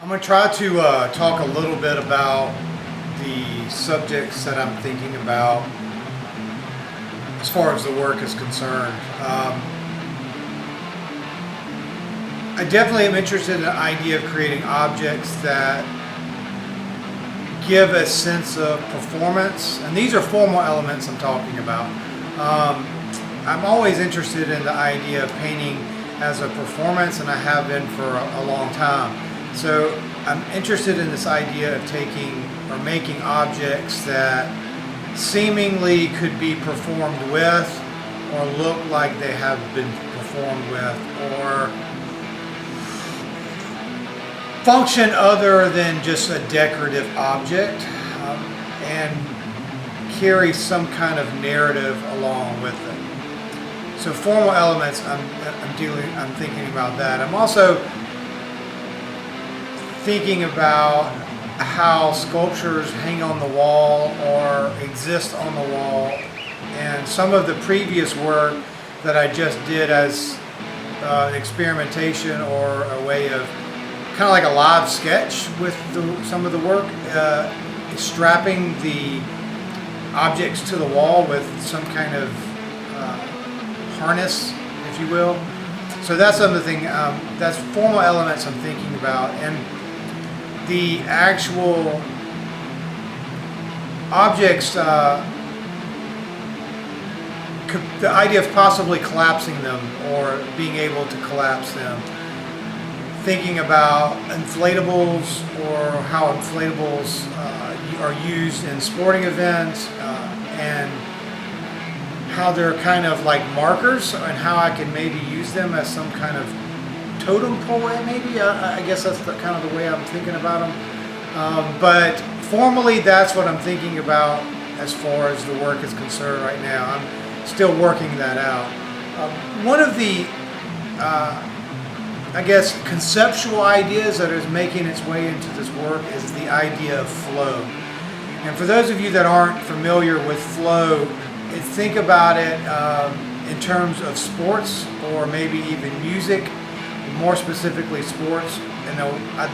I'm going to try to talk a little bit about the subjects that I'm thinking about as far as the work is concerned. I definitely am interested in the idea of creating objects that give a sense of performance, and these are formal elements I'm talking about. I'm always interested in the idea of painting as a performance, and I have been for a long time. So I'm interested in this idea of taking or making objects that seemingly could be performed with, or look like they have been performed with, or function other than just a decorative object, and carry some kind of narrative along with it. So formal elements, I'm thinking about that. I'm also thinking about how sculptures hang on the wall or exist on the wall, and some of the previous work that I just did as experimentation or a way of kind of like a live sketch with some of the work, strapping the objects to the wall with some kind of harness, if you will. So that's something, that's formal elements I'm thinking about. And the actual objects, the idea of possibly collapsing them or being able to collapse them. Thinking about inflatables, or how inflatables are used in sporting events, and how they're kind of like markers, and how I can maybe use them as some kind of totem pole, maybe. I guess that's kind of the way I'm thinking about them. But formally, that's what I'm thinking about as far as the work is concerned right now. I'm still working that out. One of the I guess conceptual ideas that is making its way into this work is the idea of flow. And for those of you that aren't familiar with flow, think about it in terms of sports, or maybe even music, more specifically sports, and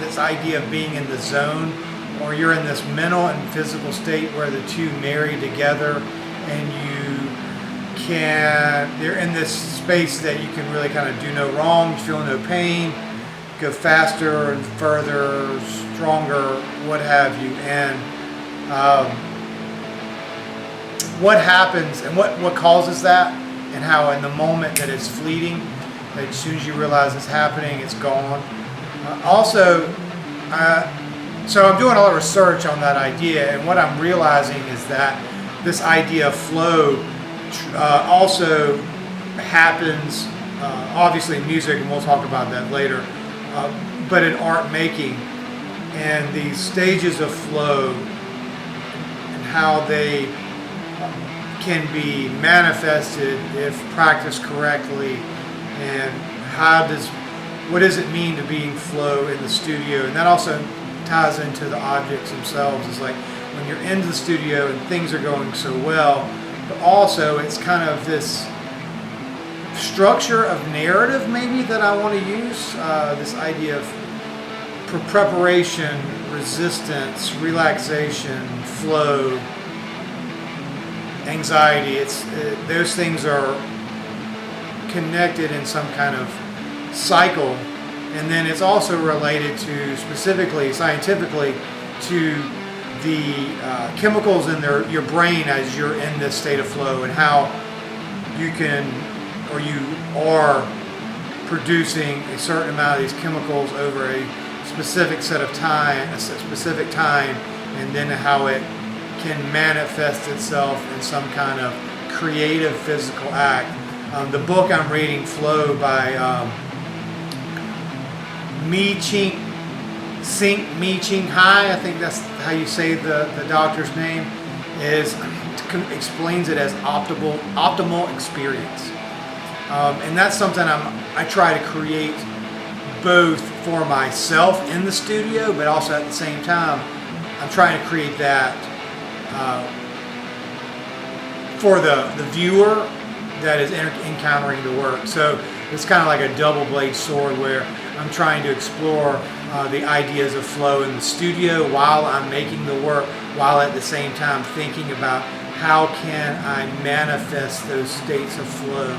this idea of being in the zone, or you're in this mental and physical state where the two marry together, and you're in this space that you can really kind of do no wrong, feel no pain, go faster and further, stronger, what have you. And what happens and what causes that, and how in the moment that it's fleeting, that as soon as you realize it's happening, it's gone. So I'm doing a lot of research on that idea, and what I'm realizing is that this idea of flow also happens, obviously in music, and we'll talk about that later, but in art making, and these stages of flow and how they can be manifested if practiced correctly, and what does it mean to be in flow in the studio. And that also ties into the objects themselves. It's like when you're in the studio and things are going so well, but also it's kind of this structure of narrative maybe that I want to use, this idea of preparation, resistance, relaxation, flow, anxiety. Those things are connected in some kind of cycle, and then it's also related to, specifically scientifically, to the chemicals in your brain as you're in this state of flow, and how you can, or you are producing a certain amount of these chemicals over a specific set of time, and then how it can manifest itself in some kind of creative physical act. The book I'm reading, Flow, by Mi Ching Hai, I think that's how you say the doctor's name, explains it as optimal experience. And that's something I try to create both for myself in the studio, but also at the same time I'm trying to create that for the viewer that is encountering the work. So it's kind of like a double-blade sword, where I'm trying to explore the ideas of flow in the studio while I'm making the work, while at the same time thinking about how can I manifest those states of flow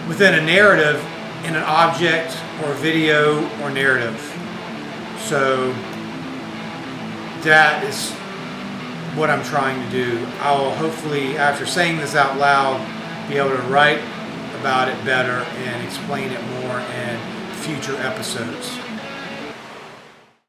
within a narrative, in an object or video or narrative. So that is what I'm trying to do. I'll hopefully, after saying this out loud, be able to write about it better and explain it more in future episodes.